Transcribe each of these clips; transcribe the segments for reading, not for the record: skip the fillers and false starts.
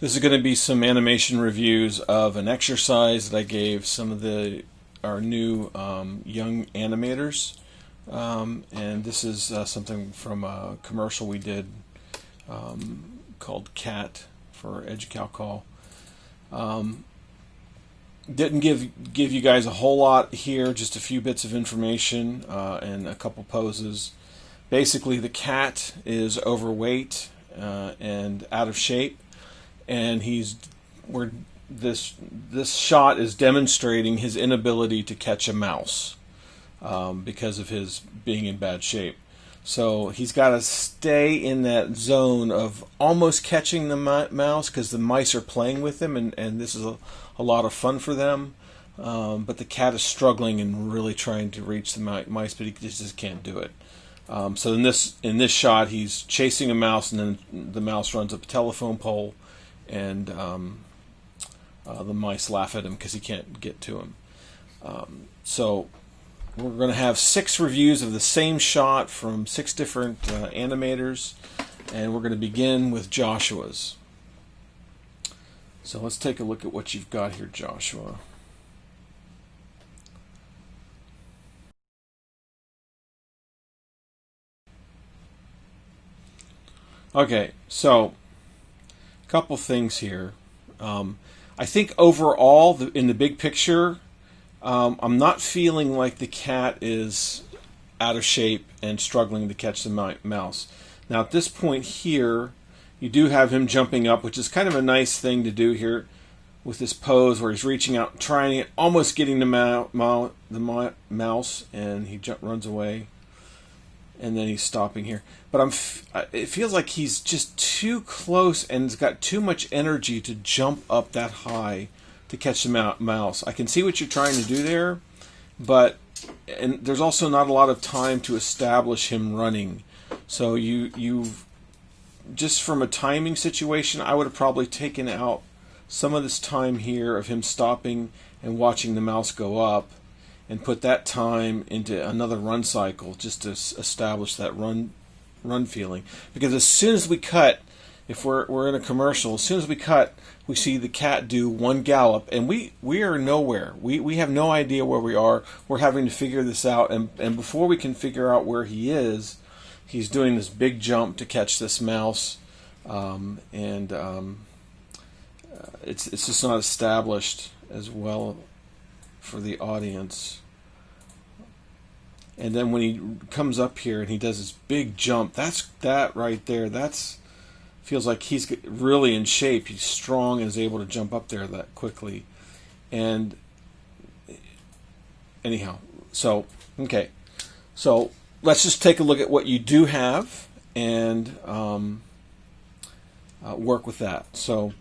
This is going to be some animation reviews of an exercise that I gave some of our new young animators, and this is something from a commercial we did called CAT for EduCalCall. Didn't give you guys a whole lot here, just a few bits of information and a couple poses. Basically, the cat is overweight and out of shape, and this shot is demonstrating his inability to catch a mouse because of his being in bad shape. So he's got to stay in that zone of almost catching the mouse because the mice are playing with him, and this is a lot of fun for them. But the cat is struggling and really trying to reach the mice, but he just can't do it. So in this shot, he's chasing a mouse, and then the mouse runs up a telephone pole, and the mice laugh at him because he can't get to him. So we're going to have 6 reviews of the same shot from 6 different animators, and we're going to begin with Joshua's. So let's take a look at what you've got here, Joshua. Okay, so a couple things here. I think overall, in the big picture, I'm not feeling like the cat is out of shape and struggling to catch the mouse. Now, at this point here, you do have him jumping up, which is kind of a nice thing to do here with this pose where he's reaching out, trying it, almost getting the mouse, and he runs away. And then he's stopping here. But it feels like he's just too close and has got too much energy to jump up that high to catch the mouse. I can see what you're trying to do there, and there's also not a lot of time to establish him running. So you've just from a timing situation, I would have probably taken out some of this time here of him stopping and watching the mouse go up, and put that time into another run cycle just to establish that run feeling. Because as soon as we cut, if we're in a commercial, as soon as we cut, we see the cat do one gallop, and we are nowhere. We have no idea where we are. We're having to figure this out, and before we can figure out where he is, he's doing this big jump to catch this mouse, it's just not established as well for the audience. And then when he comes up here and he does this big jump, that right there, feels like he's really in shape. He's strong and is able to jump up there that quickly. And anyhow, so okay, so let's just take a look at what you do have and work with that. So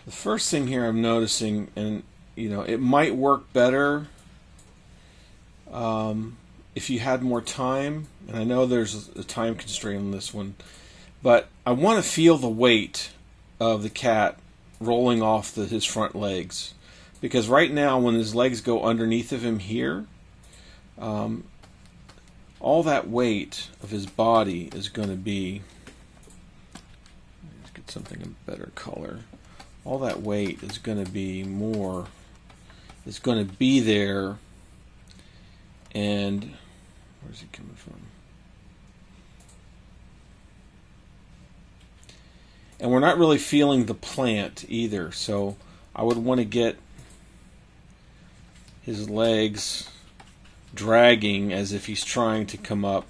the first thing here I'm noticing, and it might work better if you had more time, and I know there's a time constraint on this one, but I want to feel the weight of the cat rolling off his front legs, because right now when his legs go underneath of him here, all that weight of his body is going to be, let's get something in better color, all that weight is going to be there, and where's he coming from? And we're not really feeling the plant either, so I would want to get his legs dragging as if he's trying to come up,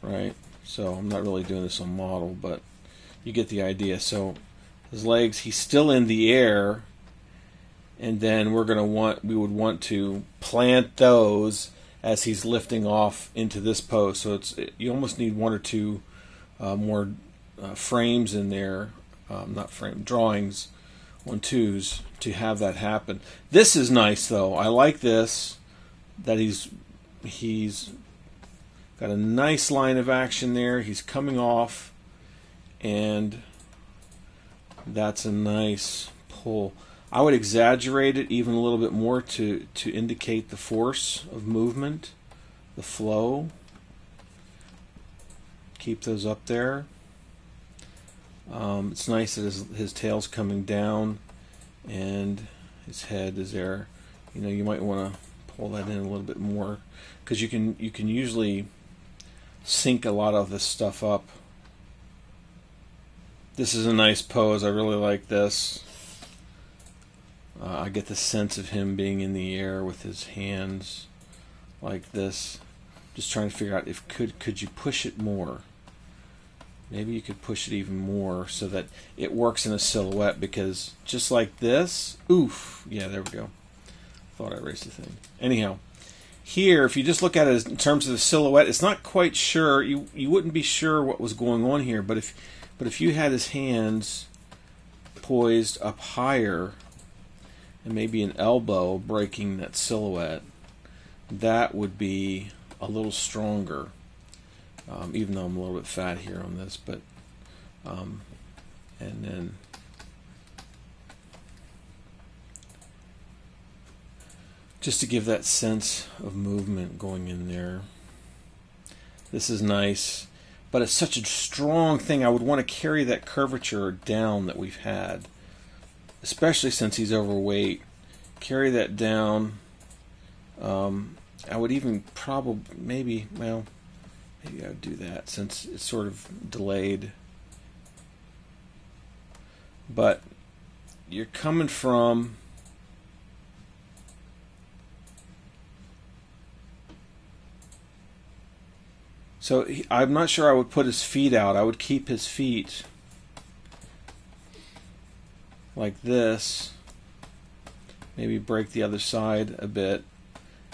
right? So I'm not really doing this on model, but you get the idea. So his legs, he's still in the air, and then we would want to plant those as he's lifting off into this pose. So you almost need 1 or 2 more frames in there, drawings on 2s to have that happen. This is nice though. I like this, that he's got a nice line of action there. He's coming off, and that's a nice pull. I would exaggerate it even a little bit more to indicate the force of movement, the flow. Keep those up there. It's nice that his tail's coming down and his head is there. You might want to pull that in a little bit more, because you can usually sync a lot of this stuff up. This is a nice pose. I really like this. I get the sense of him being in the air with his hands like this. Just trying to figure out if could you push it more. Maybe you could push it even more so that it works in a silhouette, because just like this, oof, yeah, there we go. Thought I erased the thing. Anyhow, here, if you just look at it in terms of the silhouette, it's not quite sure. You wouldn't be sure what was going on here, but if you had his hands poised up higher and maybe an elbow breaking that silhouette, that would be a little stronger. Even though I'm a little bit fat here on this, but and then just to give that sense of movement going in there. This is nice, but it's such a strong thing. I would want to carry that curvature down that we've had, especially since he's overweight. Carry that down. I would even maybe I would do that since it's sort of delayed. But you're coming from I'm not sure I would put his feet out. I would keep his feet like this. Maybe break the other side a bit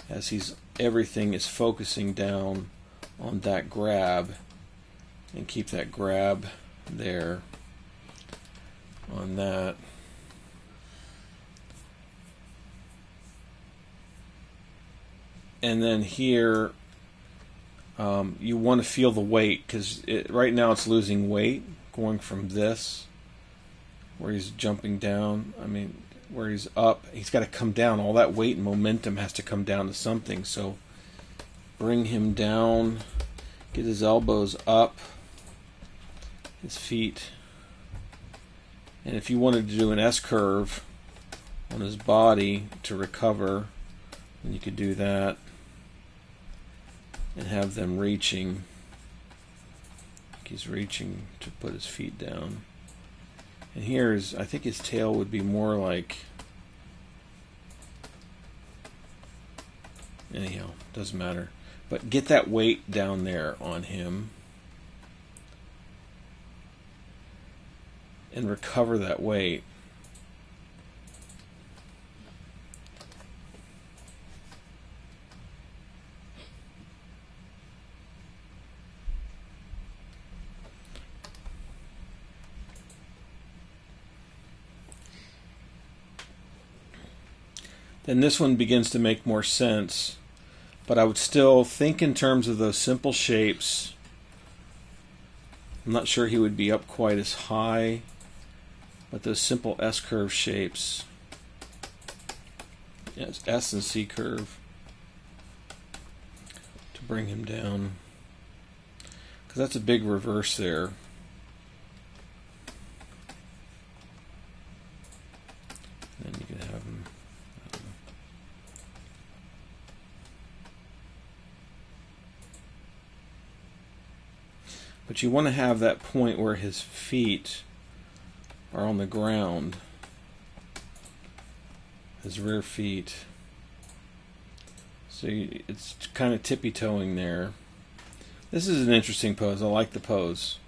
as everything is focusing down on that grab, and keep that grab there on that. And then here you want to feel the weight, because right now it's losing weight going from this where he's jumping down, where he's up, he's got to come down. All that weight and momentum has to come down to something. So bring him down, get his elbows up, his feet. And if you wanted to do an S-curve on his body to recover, then you could do that and have them reaching. He's reaching to put his feet down. And I think his tail would be more like, anyhow, doesn't matter. But get that weight down there on him and recover that weight. Then this one begins to make more sense, but I would still think in terms of those simple shapes. I'm not sure he would be up quite as high, but those simple S-curve shapes, yes, S and C curve, to bring him down, because that's a big reverse there. And then you can have him. But you want to have that point where his feet are on the ground, his rear feet. So it's kind of tippy-toeing there. This is an interesting pose. I like the pose.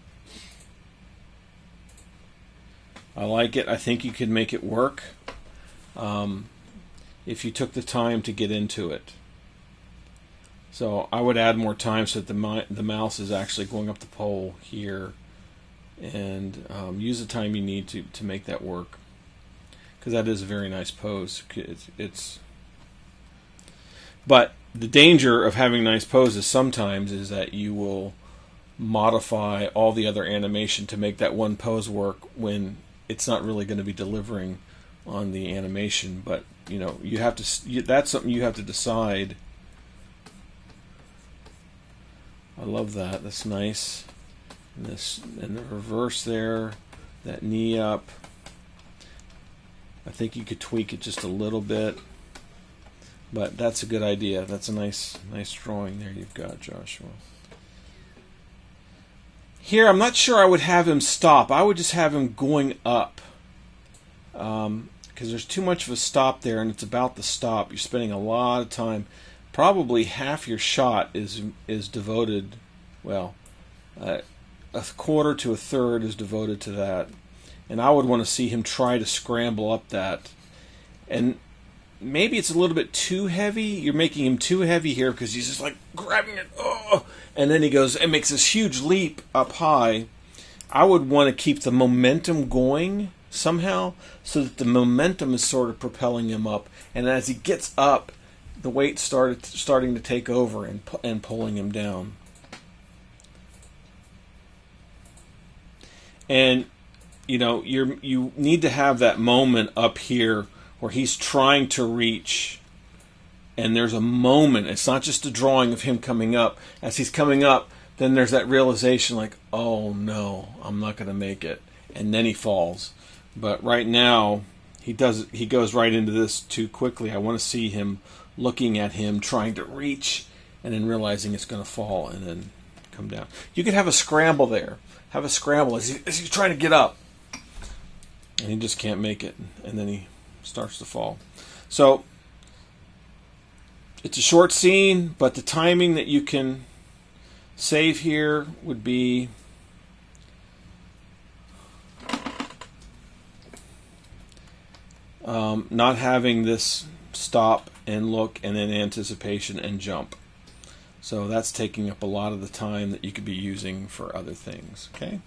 I like it. I think you could make it work if you took the time to get into it. So I would add more time so that the mouse is actually going up the pole here, and use the time you need to make that work, because that is a very nice pose. But the danger of having nice poses sometimes is that you will modify all the other animation to make that one pose work when it's not really going to be delivering on the animation. But you have to. That's something you have to decide. I love that. That's nice. And the reverse there. that knee up. I think you could tweak it just a little bit, but that's a good idea. That's a nice drawing there you've got, Joshua. Here, I'm not sure I would have him stop. I would just have him going up, because there's too much of a stop there, and it's about the stop. You're spending a lot of time. Probably half your shot is devoted, well, a quarter to a third is devoted to that. And I would want to see him try to scramble up that. And maybe it's a little bit too heavy. You're making him too heavy here because he's just like grabbing it. Oh! And then he goes and makes this huge leap up high. I would want to keep the momentum going somehow so that the momentum is sort of propelling him up. And as he gets up, the weight starting to take over and pulling him down. And you need to have that moment up here where he's trying to reach, and there's a moment. It's not just a drawing of him coming up. As he's coming up, then there's that realization like, oh no, I'm not going to make it, and then he falls. But right now, he goes right into this too quickly. I want to see him looking at him, trying to reach, and then realizing it's going to fall, and then come down. You could have a scramble there. Have a scramble as he's trying to get up. And he just can't make it. And then he starts to fall. So, it's a short scene, but the timing that you can save here would be not having this stop and look and then anticipation and jump. So that's taking up a lot of the time that you could be using for other things. Okay?